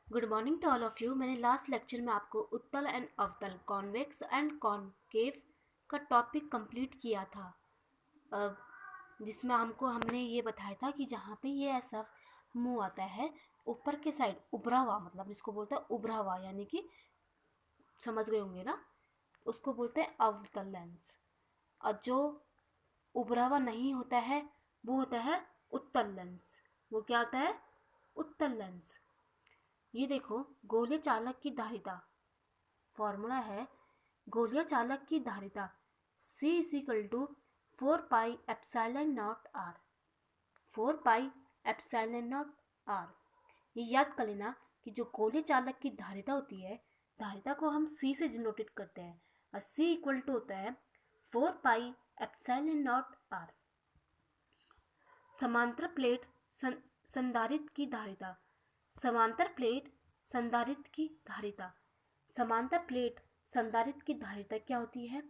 Good morning to all of you. मैंने last lecture में आपको उत्तल एंड अवतल, कॉन्वेक्स एंड कॉनकेव का टॉपिक कंप्लीट किया था, जिसमें हमने ये बताया था कि जहाँ पे ये ऐसा मुंह आता है ऊपर के साइड उभरा हुआ, मतलब जिसको बोलते हैं उभरा हुआ, यानी कि समझ गए होंगे ना, उसको बोलते हैं अवतल लेंस। और जो उभरा हुआ नहीं होता है वो होता है उत्तल लेंस। वो क्या होता है? उत्तल लेंस। ये देखो, गोलीय चालक की धारिता, फॉर्मूला है गोलीय चालक की धारिता C is equal to 4 pi epsilon naught R। 4 pi epsilon naught R। ये याद कर लेना कि जो गोलीय चालक की धारिता होती है, धारिता को हम C से डिनोटेट करते हैं, और C इक्वल टू होता है 4 पाई एप्सिलॉन नॉट R। समांतर प्लेट संधारित्र की धारिता, समांतर प्लेट संधारित्र की धारिता, समांतर प्लेट संधारित्र की धारिता क्या होती है?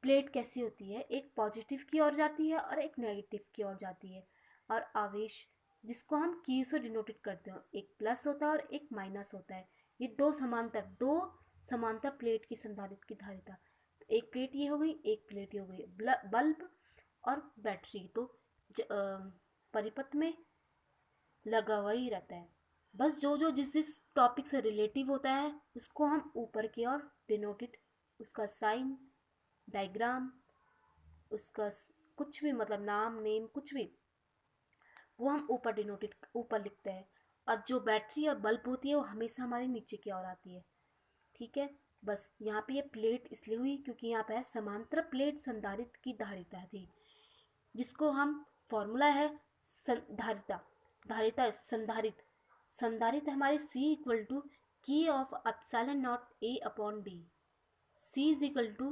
प्लेट कैसी होती है? एक पॉजिटिव की ओर जाती है और एक नेगेटिव की ओर जाती है, और आवेश जिसको हम की से डिनोटेट करते हैं, एक प्लस होता है और एक माइनस होता है। ये दो समांतर प्लेट की संधारित्र की धारिता। एक प्लेट ये हो गई, एक प्लेट ये हो गई। बल्ब और बैटरी तो परिपथ में लगा हुआ ही रहता है। बस जो जो जिस जिस टॉपिक से रिलेटिव होता है उसको हम ऊपर की ओर डिनोटेड, उसका साइन, डायग्राम, उसका कुछ भी, मतलब नाम, नेम, कुछ भी, वो हम ऊपर डिनोटेड, ऊपर लिखते हैं। और जो बैटरी और बल्ब होती है वो हमेशा हमारे नीचे की ओर आती है। ठीक है। बस यहाँ पे ये प्लेट इसलिए हुई क्योंकि यहाँ पे है समांतर प्लेट संधारित्र की धारिता थी, जिसको हम फॉर्मूला है धारिता, धारिता संधारित्र, संधारित्र हमारे C equal to K of epsilon naught A upon D। C is equal to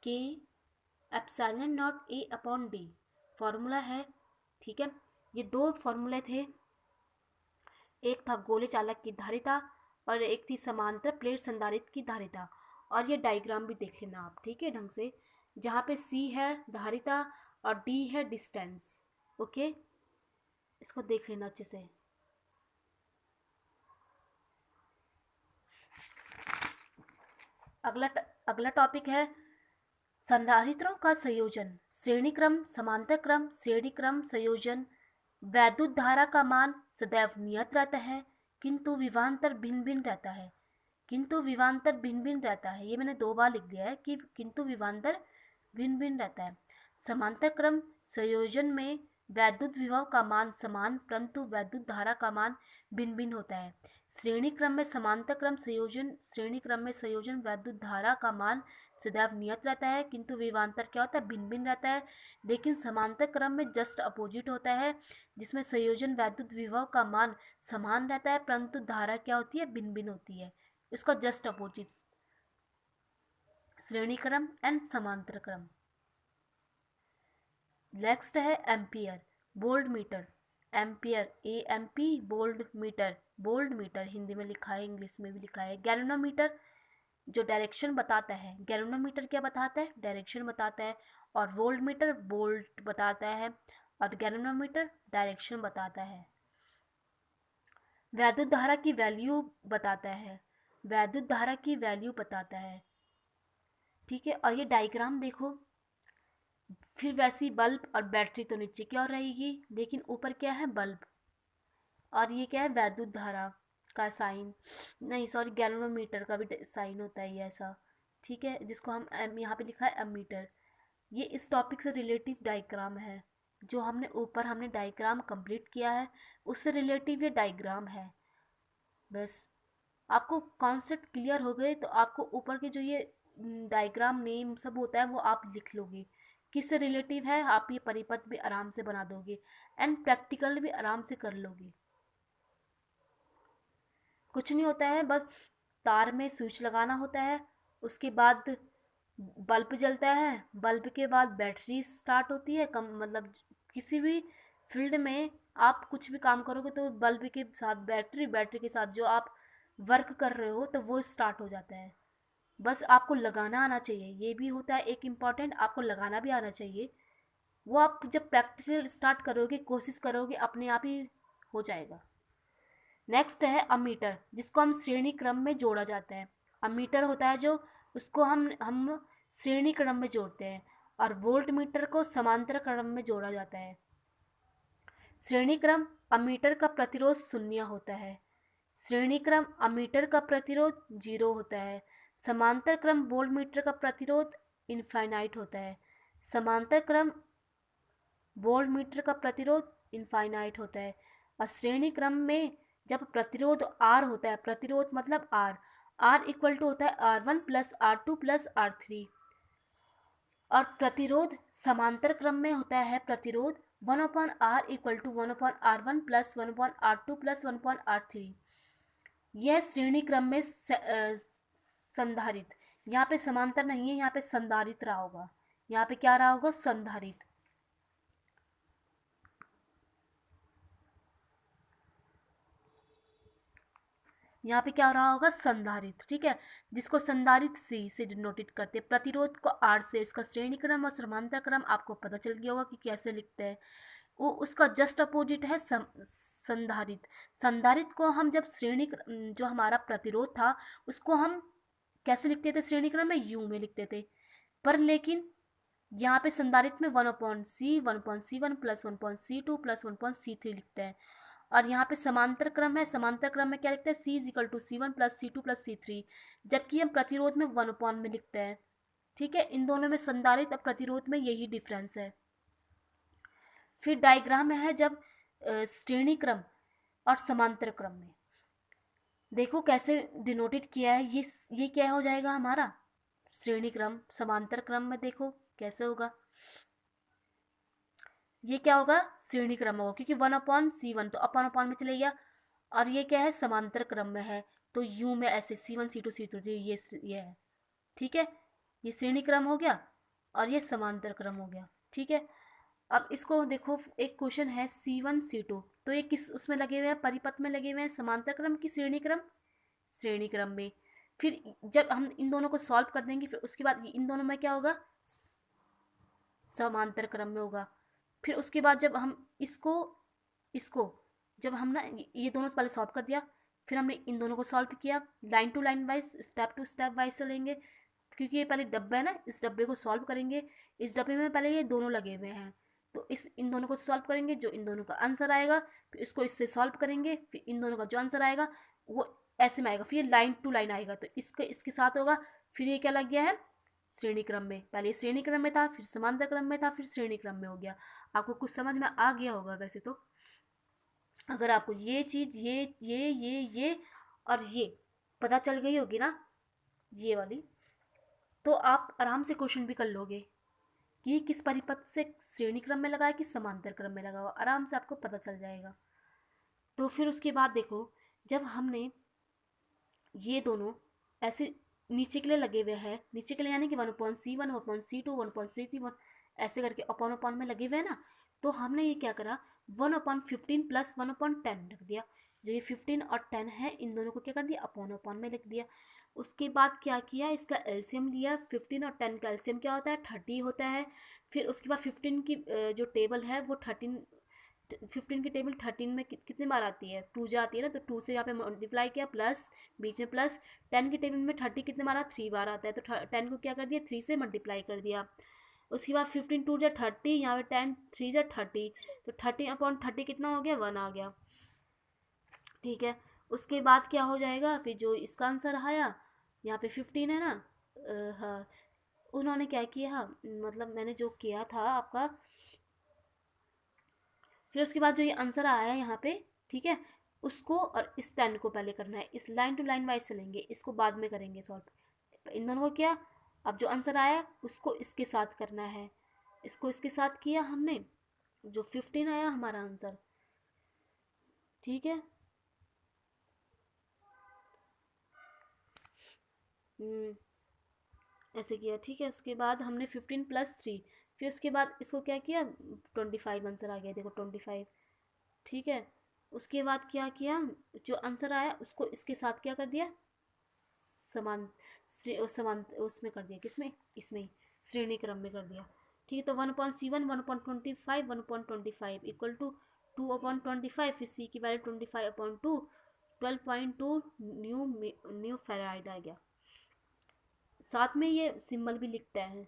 K epsilon naught A upon D formula है। ठीक है। ये दो फॉर्मूले थे, एक था गोले चालक की धारिता और एक थी समांतर प्लेट संधारित्र की धारिता। और ये डायग्राम भी देख लेना आप, ठीक है, ढंग से, जहाँ पे C है धारिता और D है डिस्टेंस। ओके, इसको देख लेना अच्छे से। अगला टॉपिक है संधारित्रों का संयोजन, श्रेणी क्रम, समांतर क्रम, श्रेणी क्रम संयोजन। वैद्युत धारा का मान सदैव नियत रहता है, किंतु विभवांतर भिन्न भिन्न रहता है। किंतु विभवांतर भिन्न भिन्न रहता है, ये मैंने 2 बार लिख दिया है कि किंतु विभवांतर भिन्न भिन्न रहता है। समांतर क्रम संयोजन में वैद्युत विभव का मान समान, परंतु वैद्युत धारा का मान भिन्न भिन्न होता है। श्रेणी क्रम में संयोजन वैद्युत धारा का मान सदैव नियत रहता है, किंतु विभवांतर क्या होता है? भिन्न भिन्न रहता है। लेकिन समांतर क्रम में जस्ट अपोजिट होता है, जिसमें संयोजन वैद्युत विभव का मान समान रहता है, परंतु धारा क्या होती है? भिन्न भिन्न होती है। इसका जस्ट अपोजिट श्रेणी क्रम एंड समांतर क्रम। नेक्स्ट है ampere, voltmeter. Ampere, AMP, voltmeter, voltmeter Hindi में लिखा है, इंग्लिश में भी लिखा है। गैल्वेनोमीटर जो डायरेक्शन बताता है, गैल्वेनोमीटर क्या बताता है? डायरेक्शन बताता है। और वोल्ट मीटर वोल्ट बताता है, और गैल्वेनोमीटर डायरेक्शन बताता है। वैद्युत धारा की वैल्यू बताता है, वैद्युत धारा की वैल्यू बताता है। ठीक है। और ये डायग्राम देखो, फिर वैसी बल्ब और बैटरी तो नीचे की ओर रहेगी, लेकिन ऊपर क्या है? बल्ब। और ये क्या है? वैद्युत धारा का साइन, नहीं सॉरी, गैल्वेनोमीटर का भी साइन होता है ये ऐसा। ठीक है, जिसको हम यहाँ पे लिखा है एमीटर। ये इस टॉपिक से रिलेटिव डायग्राम है, जो हमने डायग्राम कंप्लीट किया है, उससे रिलेटिव ये डायग्राम है। बस आपको कॉन्सेप्ट क्लियर हो गए तो आपको ऊपर के जो ये डायग्राम नेम सब होता है वो आप लिख लोगे, किससे रिलेटिव है। आप ये परिपथ भी आराम से बना दोगे एंड प्रैक्टिकल भी आराम से कर लोगे। कुछ नहीं होता है, बस तार में स्विच लगाना होता है, उसके बाद बल्ब जलता है, बल्ब के बाद बैटरी स्टार्ट होती है। कम मतलब किसी भी फील्ड में आप कुछ भी काम करोगे तो बल्ब के साथ बैटरी, बैटरी के साथ जो आप वर्क कर रहे हो तो वो स्टार्ट हो जाता है। बस आपको लगाना आना चाहिए, ये भी होता है एक इम्पॉर्टेंट, आपको लगाना भी आना चाहिए। वो आप जब प्रैक्टिस स्टार्ट करोगे, कोशिश करोगे, अपने आप ही हो जाएगा। नेक्स्ट है अमीटर, जिसको हम श्रेणी क्रम में जोड़ा जाता है। अमीटर होता है जो, उसको हम श्रेणी क्रम में जोड़ते हैं, और वोल्ट मीटर को समांतर क्रम में जोड़ा जाता है। श्रेणी क्रम अमीटर का प्रतिरोध शून्य होता है। श्रेणी क्रम अमीटर का प्रतिरोध 0 होता है। समांतर क्रम वोल्ट मीटर का प्रतिरोध इनफाइनाइट होता है। समांतर क्रम वोल्ट मीटर का प्रतिरोध इनफाइनाइट होता है। और श्रेणी क्रम में जब प्रतिरोध R होता है, प्रतिरोध मतलब R इक्वल टू होता है R1 plus R2 plus R3, और प्रतिरोध समांतर क्रम में होता है प्रतिरोध 1/R equal to 1/R1 plus 1/R2 plus 1/R3। यह श्रेणी क्रम में संधारित, यहाँ पे समांतर नहीं है, यहाँ पे संधारित रहा होगा। यहाँ पे क्या रहा होगा? संधारित। यहाँ पे क्या हो रहा होगा? संधारित। ठीक है, जिसको संधारित सी से डिनोटेट करते हैं। प्रतिरोध को R से, उसका श्रेणी क्रम और समांतर क्रम आपको पता चल गया होगा कि कैसे लिखते हैं। वो उसका जस्ट अपोजिट है संधारित। संधारित को हम जब श्रेणी जो हमारा प्रतिरोध था उसको हम कैसे लिखते थे? श्रेणी क्रम में U में लिखते थे। पर लेकिन यहाँ पे संधारित में 1/C 1/C1 plus 1/C2 plus 1/C3 लिखते हैं। और यहाँ पे समांतर क्रम है, समांतर क्रम में क्या लिखते हैं? C is equal to C1 plus C2 plus C3, जबकि हम प्रतिरोध में 1/, में लिखते हैं। ठीक है, इन दोनों में संधारित और प्रतिरोध में यही डिफरेंस है। फिर डायग्राम है जब श्रेणी क्रम और समांतर क्रम में, देखो कैसे डिनोटेड किया है। ये क्या हो जाएगा हमारा? श्रेणी क्रम। समांतर क्रम में देखो कैसे होगा, ये क्या होगा? श्रेणी क्रम होगा, क्योंकि 1/C1 तो अपन में चले गया। और ये क्या है? समांतर क्रम में है, तो U में ऐसे C1 C2 C3 ये है। ठीक है, ये श्रेणी क्रम हो गया और ये समांतर क्रम हो गया। ठीक है, अब इसको देखो, एक क्वेश्चन है C1 C2, तो ये किस उसमें लगे हुए हैं? परिपथ में लगे हुए हैं। समांतर क्रम की श्रेणी क्रम? श्रेणी क्रम में। फिर जब हम इन दोनों को सॉल्व कर देंगे, फिर उसके बाद इन दोनों में क्या होगा? समांतर क्रम में होगा। फिर उसके बाद जब हम इसको जब हम ना ये दोनों पहले सॉल्व कर दिया, फिर हमने इन दोनों को सॉल्व किया line to line wise, step to step wise चलेंगे, क्योंकि ये पहले डब्बा है ना, इस डब्बे को सॉल्व करेंगे। इस डब्बे में पहले ये दोनों लगे हुए हैं, तो इन दोनों को सॉल्व करेंगे, जो इन दोनों का आंसर आएगा, फिर इसको इससे सॉल्व करेंगे, फिर इन दोनों का जो आंसर आएगा वो ऐसे में आएगा, फिर लाइन टू लाइन आएगा, तो इसके साथ होगा। फिर ये क्या लग गया है? श्रेणी क्रम में। पहले श्रेणी क्रम में था, फिर समांतर क्रम में था, फिर श्रेणी क्रम में हो गया। आपको कुछ समझ में आ गया होगा वैसे तो। अगर आपको ये चीज़ ये और ये पता चल गई होगी ना, ये वाली, तो आप आराम से क्वेश्चन भी कर लोगे कि ये किस परिपथ से श्रेणी क्रम में लगा है कि समांतर क्रम में लगा हुआ, आराम से आपको पता चल जाएगा। तो फिर उसके बाद देखो, जब हमने ये दोनों ऐसे नीचे के लिए लगे हुए हैं, नीचे के लिए यानी कि 1/C1 1/C2 1/C3 ऐसे करके अपॉन में लगे हुए हैं ना, तो हमने ये क्या करा? 1/15 प्लस 1/10 रख दिया। जो ये 15 और 10 है, इन दोनों को क्या कर दिया? अपॉन में लिख दिया। उसके बाद क्या किया? इसका एलसीएम लिया। 15 और 10 का एलसीएम क्या होता है? 30 होता है। फिर उसके बाद 15 की जो टेबल है वो 15 की टेबल 13 में कितनी बार आती है? 2 जा आती है ना, तो 2 से यहाँ पे मल्टीप्लाई किया, प्लस बीच में प्लस। 10 की टेबल में 30 कितने बार? 3 बार आता है, तो 10 को क्या कर दिया? 3 से मल्टीप्लाई कर दिया। उसके बाद 15 2 जा 30, यहाँ पे 10 3 जा 30, तो 30/30 कितना हो गया? 1 आ गया। ठीक है, उसके बाद क्या हो जाएगा? फिर जो इसका आंसर आया, यहाँ पे 15 है ना, हाँ, उन्होंने क्या किया, मतलब मैंने जो किया था आपका, फिर उसके बाद जो ये आंसर आया है यहाँ पे, ठीक है, उसको और इस 10 को पहले करना है। इस लाइन टू लाइन वाइज चलेंगे, इसको बाद में करेंगे सॉल्व। इन दोनों को क्या, अब जो आंसर आया उसको इसके साथ करना है। इसको इसके साथ किया हमने, जो 15 आया हमारा आंसर। ठीक है, ऐसे किया। ठीक है, उसके बाद हमने 15 प्लस 3, फिर उसके बाद इसको क्या किया? 25 आंसर आ गया, देखो 25। ठीक है, उसके बाद क्या किया? जो आंसर आया उसको इसके साथ क्या कर दिया? समान समान उसमें कर दिया, किसमें? इसमें ही, श्रेणी क्रम में कर दिया। ठीक है, तो 1/C1 1/25 1/25 इक्वल टू 2/25, फिर C की वैल्यू 25/2, 12.2 न्यू फेराइड आ गया। साथ में ये सिंबल भी लिखते हैं,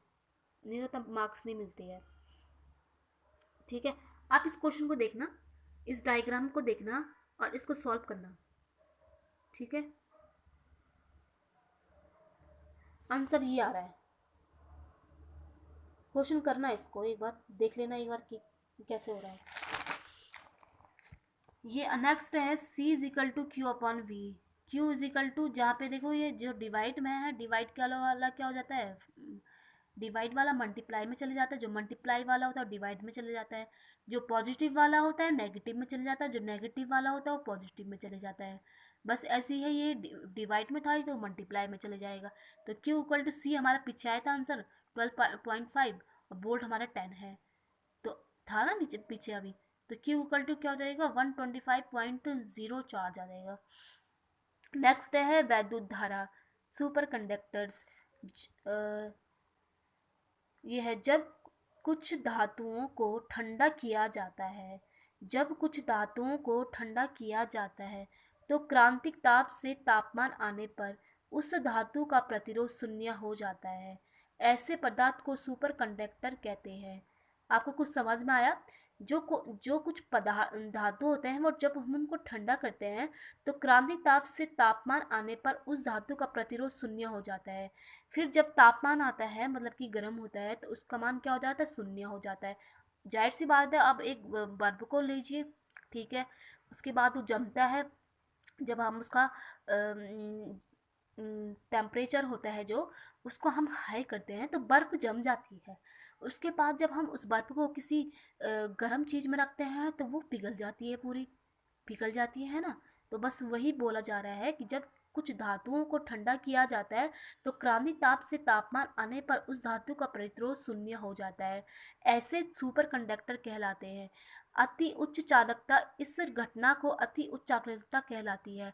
नहीं तो तब मार्क्स नहीं मिलती है। ठीक है, आप इस क्वेश्चन को देखना, इस डायग्राम को देखना और इसको सॉल्व करना। ठीक है, आंसर ये आ रहा है। क्वेश्चन करना, इसको एक बार देख लेना एक बार कि कैसे हो रहा है। ये नेक्स्ट है C is equal to Q upon V. Q is equal to, जहाँ पे देखो ये जो डिवाइड में है, डिवाइड के वाला क्या हो जाता है, डिवाइड वाला मल्टीप्लाई में चले जाता है, जो मल्टीप्लाई वाला होता है डिवाइड में चले जाता है, जो पॉजिटिव वाला होता है नेगेटिव में चले जाता है, जो नेगेटिव वाला होता है वो पॉजिटिव में चले जाता है। बस ऐसी है, ये डिवाइड में था तो मल्टीप्लाई में चले जाएगा। तो Q इक्वल टू C हमारा पीछे आया था आंसर 12.5 और बोल्ट हमारा 10 है, तो था ना नीचे पीछे अभी, तो Q इक्वल टू क्या हो जाएगा 125.0 चार्ज आ जाएगा। नेक्स्ट है वैद्युत धारा, सुपर कंडक्टर्स। ये है जब कुछ धातुओं को ठंडा किया जाता है, जब कुछ धातुओं को ठंडा किया जाता है तो क्रांतिक ताप से तापमान आने पर उस धातु का प्रतिरोध शून्य हो जाता है। ऐसे पदार्थ को सुपर कंडक्टर कहते हैं। आपको कुछ समझ में आया? जो कुछ धातु होते हैं वो जब हम उनको ठंडा करते हैं तो क्रांतिक ताप से तापमान आने पर उस धातु का प्रतिरोध शून्य हो जाता है। फिर जब तापमान आता है मतलब कि गर्म होता है तो उसका मान क्या हो जाता है, शून्य हो जाता है। जाहिर सी बात है। अब एक बल्ब को लीजिए, ठीक है, उसके बाद वो जमता है, जब हम उसका टेम्परेचर होता है जो, उसको हम हाई करते हैं तो बर्फ़ जम जाती है। उसके बाद जब हम उस बर्फ़ को किसी गर्म चीज़ में रखते हैं तो वो पिघल जाती है, पूरी पिघल जाती है ना। तो बस वही बोला जा रहा है कि जब कुछ धातुओं को ठंडा किया जाता है तो क्रांतिक ताप से तापमान आने पर उस धातु का प्रतिरोध शून्य हो जाता है। ऐसे सुपर कंडक्टर कहलाते हैं। अति उच्च चालकता, इस घटना को अति उच्च चालकता कहलाती है।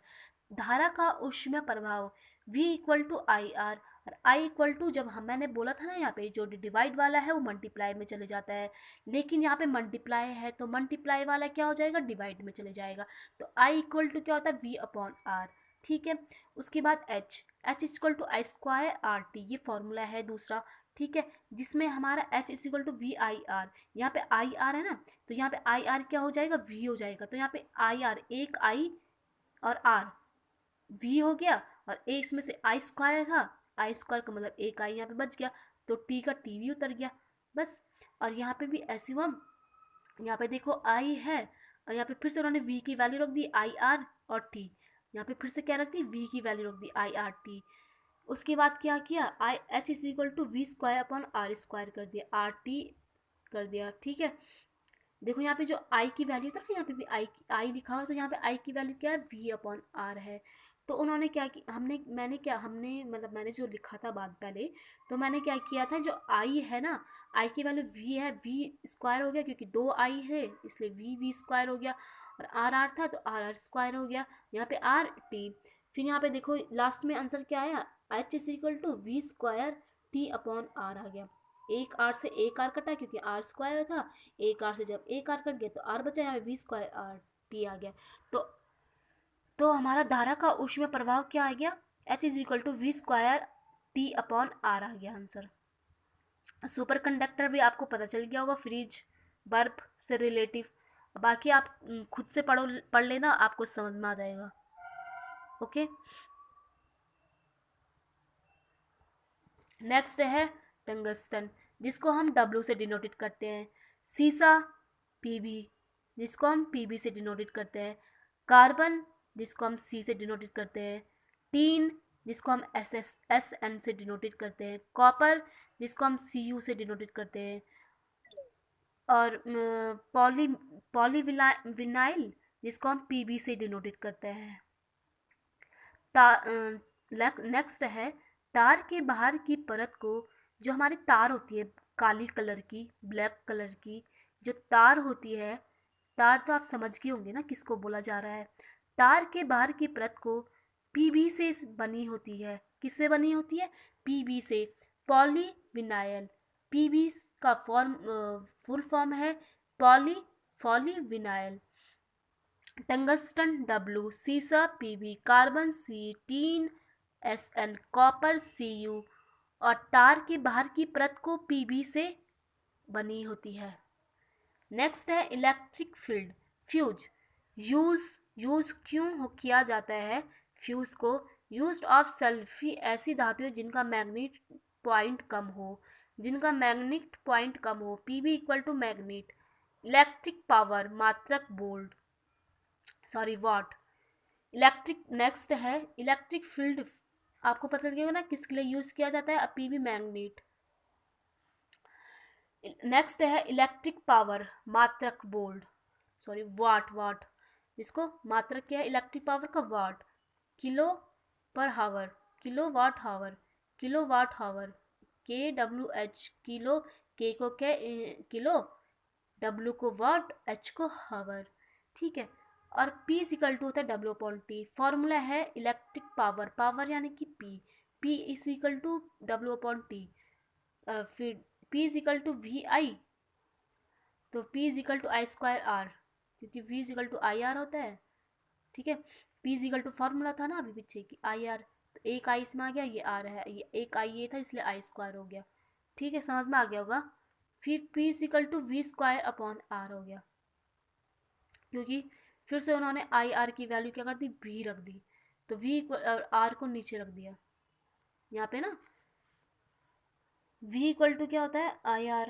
धारा का ऊष्मीय प्रभाव V equal to I R, और I इक्वल टू, जब मैंने बोला था ना यहाँ पे जो डिवाइड वाला है वो मल्टीप्लाई में चले जाता है, लेकिन यहाँ पे मल्टीप्लाई है तो मल्टीप्लाई वाला क्या हो जाएगा, डिवाइड में चले जाएगा। तो I इक्वल टू क्या होता है, V अपॉन आर। ठीक है, उसके बाद H equal to I square R T, ये फॉर्मूला है दूसरा। ठीक है, जिसमें हमारा H equal to V I R, यहाँ पे आई आर है ना, तो यहाँ पे आई आर क्या हो जाएगा, V हो जाएगा। तो यहाँ पे आई आर, एक I और R, V हो गया, और ए इसमें से आई स्क्वायर था, आई स्क्वायर का मतलब एक आई यहाँ पे बच गया, तो टी का टी भी उतर गया बस। और यहाँ पे भी ऐसे हुआ, यहाँ पे देखो आई है और यहाँ पे फिर से उन्होंने वी की वैल्यू रख दी आई आर और टी, यहाँ पे फिर से क्या रख दी, वी की वैल्यू रख दी आई आर टी। उसके बाद क्या किया, I H is equal to V square upon R square कर दिया, आर टी कर दिया। ठीक है, देखो यहाँ पे जो आई की वैल्यू था ना, यहाँ पे भी आई लिखा हुआ है, तो यहाँ पे आई की वैल्यू क्या है, वी अपॉन आर है। तो उन्होंने क्या कि मैंने जो लिखा था बाद पहले, तो मैंने क्या किया था, जो आई है ना, आई की वैल्यू वी है, वी स्क्वायर हो गया क्योंकि दो आई है इसलिए वी स्क्वायर हो गया, और आर था तो आर स्क्वायर हो गया, यहाँ पे आर टी। फिर यहाँ पे देखो लास्ट में आंसर क्या आया, H is equal to V square T upon R आ गया। एक आर से एक आर कटा क्योंकि आर स्क्वायर था, एक आर से जब एक आर कट गया तो आर बचा, यहाँ पे वी स्क्वायर आर टी आ गया। तो हमारा धारा का ऊष्मीय प्रभाव क्या आ गया, H is equal to V square T upon R आ गया आंसर। सुपर कंडक्टर भी आपको पता चल गया होगा, फ्रिज बर्फ से रिलेटिव। बाकी आप खुद से पढ़ लेना, आपको समझ में आ जाएगा। ओके, नेक्स्ट है टंगस्टन, जिसको हम W से डिनोटेड करते हैं। सीसा Pb, जिसको हम Pb से डिनोटेड करते हैं। कार्बन, जिसको हम C से डिनोटेड करते हैं। टीन, जिसको हम SN से डिनोटेड करते हैं। कॉपर, जिसको हम Cu से डिनोटेड करते हैं। और पॉलीविनाइल, जिसको हम Pb से डिनोटेड करते हैं। नेक्स्ट है तार के बाहर की परत को, जो हमारी तार होती है काली कलर की, ब्लैक कलर की जो तार होती है, तार तो आप समझ गए होंगे ना किसको बोला जा रहा है। तार के बाहर की परत को पीबी से बनी होती है। किससे बनी होती है, पीबी से, पॉलीविनाइल। पीबी का फुल फॉर्म है पॉलीविनाइल। टंगस्टन W, सीसा Pb, carbon C, tin Sn, copper Cu और तार के बाहर की परत को Pb से बनी होती है। नेक्स्ट है इलेक्ट्रिक फील्ड, फ्यूज। यूज क्यों किया जाता है फ्यूज को? यूज ऑफ सल्फी ऐसी धातुएं जिनका मैग्नेट पॉइंट कम हो, Pb equal to magnet. Electric power मात्रक वोल्ट, वाट। इलेक्ट्रिक नेक्स्ट है इलेक्ट्रिक फील्ड, आपको पता लगेगा ना किसके लिए यूज किया जाता है, Pb मैग्नेट। नेक्स्ट है इलेक्ट्रिक पावर मात्रक वोल्ट, वाट। इसको मात्रक क्या है इलेक्ट्रिक पावर का? वाट। किलो पर हावर, किलो वाट हावर, KWH, किलो, K को क्या किलो, W को वाट, H को हावर, ठीक है। और P इक्वल टू होता है W/T। फॉर्मूला है इलेक्ट्रिक पावर यानी कि P is equal to W/T। फिर P is equal to VI, तो P is equal to I²R, क्योंकि V is equal to IR होता है, ठीक है। P is equal to formula था ना अभी पीछे की IR, तो एक I इसमें आ गया, ये R है, ये एक I ये था इसलिए I² हो गया, ठीक है, समझ में आ गया होगा। फिर P is equal to V²/R हो गया, क्योंकि फिर से उन्होंने IR की वैल्यू क्या कर दी, V रख दी, तो V R को नीचे रख दिया यहाँ पे ना। V इक्वल टू क्या होता है IR।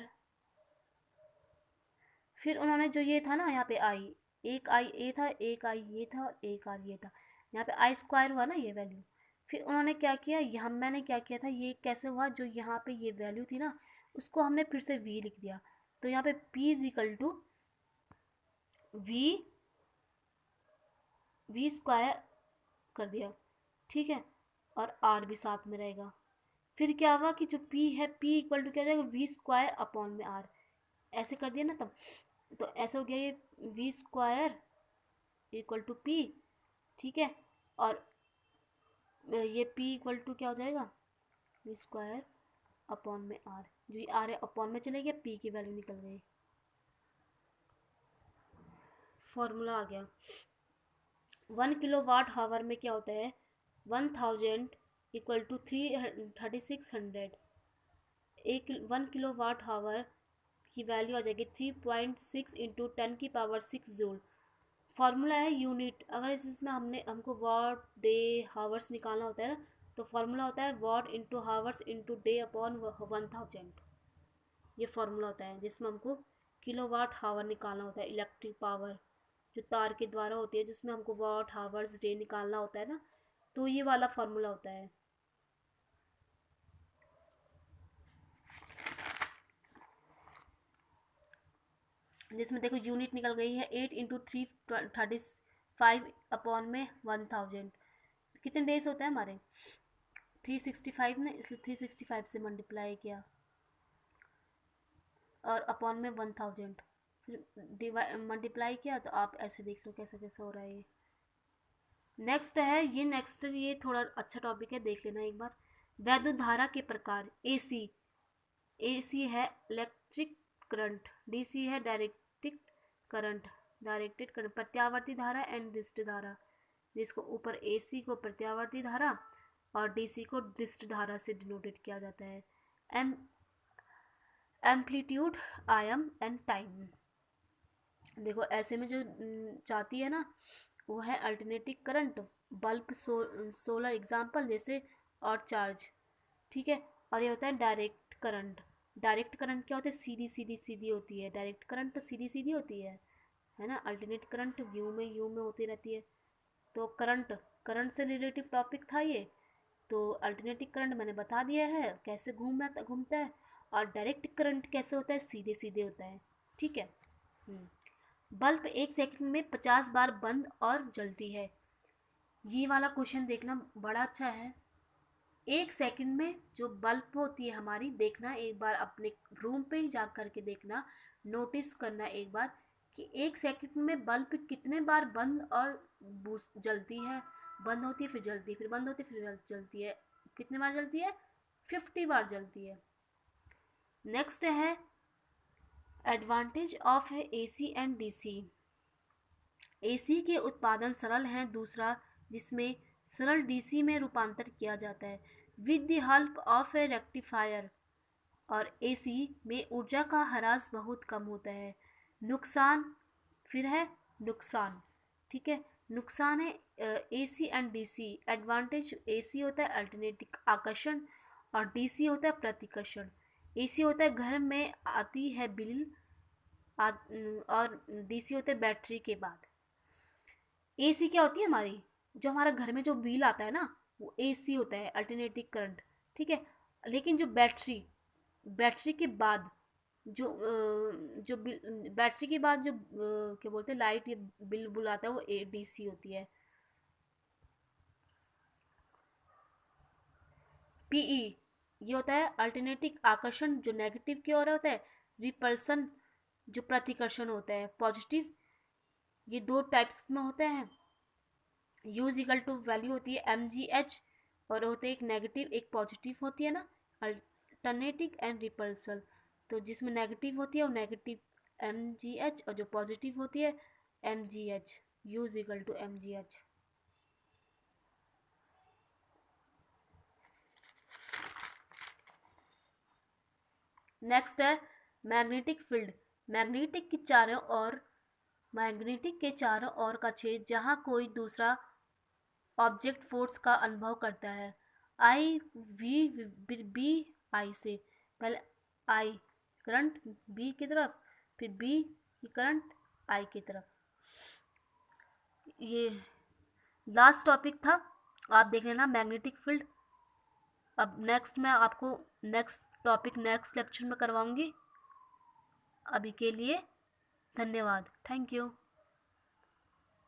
फिर उन्होंने जो ये था ना यहाँ पे I, एक I ये था, एक I ये था, एक R ये था, यहाँ पे I² हुआ ना ये वैल्यू। फिर उन्होंने क्या किया, यहाँ मैंने क्या किया था, ये कैसे हुआ, जो यहाँ पे ये वैल्यू थी ना उसको हमने फिर से V लिख दिया, तो यहाँ पे P is equal to V² कर दिया, ठीक है, और R भी साथ में रहेगा। फिर क्या हुआ कि जो P है, P इक्वल टू क्या हो जाएगा, V²/R, ऐसे कर दिया ना तब, तो ऐसे हो गया ये V² इक्वल टू P, ठीक है। और ये P इक्वल टू क्या हो जाएगा, V²/R, जो ये R है अपॉन में चले गया, P की वैल्यू निकल गई, फॉर्मूला आ गया। 1 किलोवाट हावर में क्या होता है, 1000 इक्वल टू 3600। 1 किलोवाट हावर की वैल्यू आ जाएगी 3.6 इंटू 10⁻⁶ जूल। फार्मूला है यूनिट, अगर इसमें हमको वाट डे हावर्स निकालना होता है ना, तो फार्मूला होता है watt into hours into day upon 1000। ये फार्मूला होता है जिसमें हमको किलोवाट हावर निकालना होता है। इलेक्ट्रिक पावर जो तार के द्वारा होती है, जिसमें हमको वाट हावर्स डे निकालना होता है ना, तो ये वाला फार्मूला होता है। जिसमें देखो यूनिट निकल गई है 8 इंटू 335 अपॉन में 1000। कितने डेज होता है हमारे, 365 ने, इसलिए 365 से मल्टीप्लाई किया और अपॉन में 1000, फिर मल्टीप्लाई किया, तो आप ऐसे देख लो कैसे कैसे हो रहा है ये। नेक्स्ट है ये थोड़ा अच्छा टॉपिक है, देख लेना एक बार। वैद्युत धारा के प्रकार, एसी है इलेक्ट्रिक करंट, डीसी है डायरेक्टेड करंट, प्रत्यावर्ती धारा एंड दृष्ट धारा, जिसको ऊपर एसी को प्रत्यावर्ती धारा और डीसी को दृष्ट धारा से डिनोटेड किया जाता है। एम्पलीट्यूड, आयाम एंड टाइम। देखो ऐसे में जो चाहती है ना, वो है alternating current, bulb, solar example जैसे, और चार्ज, ठीक है। और ये होता है डायरेक्ट करंट। डायरेक्ट करंट क्या होता है, सीधी सीधी सीधी होती है, डायरेक्ट करंट तो सीधी सीधी होती है ना। अल्टरनेट करंट यू में होती रहती है। तो करंट से रिलेटिव टॉपिक था ये। तो अल्टरनेटिव करंट मैंने बता दिया है कैसे घूमता है, और डायरेक्ट करंट कैसे होता है, सीधे सीधे होता है, ठीक है। बल्ब 1 सेकंड में 50 बार बंद और जलती है। ये वाला क्वेश्चन देखना बड़ा अच्छा है। 1 सेकंड में जो बल्ब होती है हमारी, देखना एक बार अपने रूम पे ही जा करके देखना, नोटिस करना एक बार कि 1 सेकंड में बल्ब कितने बार बंद और जलती है, बंद होती है फिर जलती है, फिर बंद होती है फिर जलती है, कितने बार जलती है, 50 बार जलती है। नेक्स्ट है advantage of AC and DC. AC के उत्पादन सरल हैं। दूसरा, जिसमें सरल डीसी में रूपांतर किया जाता है with the help of a rectifier. और एसी में ऊर्जा का ह्रास बहुत कम होता है। नुकसान, फिर है नुकसान, ठीक है। नुकसान है AC and DC. Advantage, AC होता है अल्टरनेटिक आकर्षण और डीसी होता है प्रतिकर्षण। एसी होता है घर में आती है बिल और डीसी होते हैं बैटरी के बाद। एसी क्या होती है हमारी, जो हमारा घर में जो बिल आता है ना, वो एसी होता है अल्टरनेटिंग करंट, ठीक है। लेकिन जो बैटरी के बाद जो बिल, बैटरी के बाद जो क्या बोलते हैं लाइट या बिल बुल आता है, वो डीसी होती है। पीई ये होता है अल्टरनेटिंग आकर्षण, जो नेगेटिव की ओर होता है। रिपल्सन, जो प्रतिकर्षण होता है पॉजिटिव। ये दो टाइप्स में होते हैं। यूज इक्वल टू वैल्यू होती है mgh, और होते हैं एक नेगेटिव एक पॉजिटिव होती है ना, अल्टरनेटिंग एंड रिपल्सल। तो जिसमें नेगेटिव होती है वो नेगेटिव mgh, और जो पॉजिटिव होती है mgh। U is equal to mgh। Next है मैग्नेटिक फील्ड। मैग्नेटिक के चारों ओर का छेद जहाँ कोई दूसरा ऑब्जेक्ट फोर्स का अनुभव करता है। आई वी बी आई से पहले आई करंट बी की तरफ, फिर बी करंट आई की तरफ। ये लास्ट टॉपिक था, आप देख लेना मैग्नेटिक फील्ड। अब नेक्स्ट मैं आपको नेक्स्ट टॉपिक नेक्स्ट लेक्चर में करवाऊंगी। अभी के लिए धन्यवाद, थैंक यू।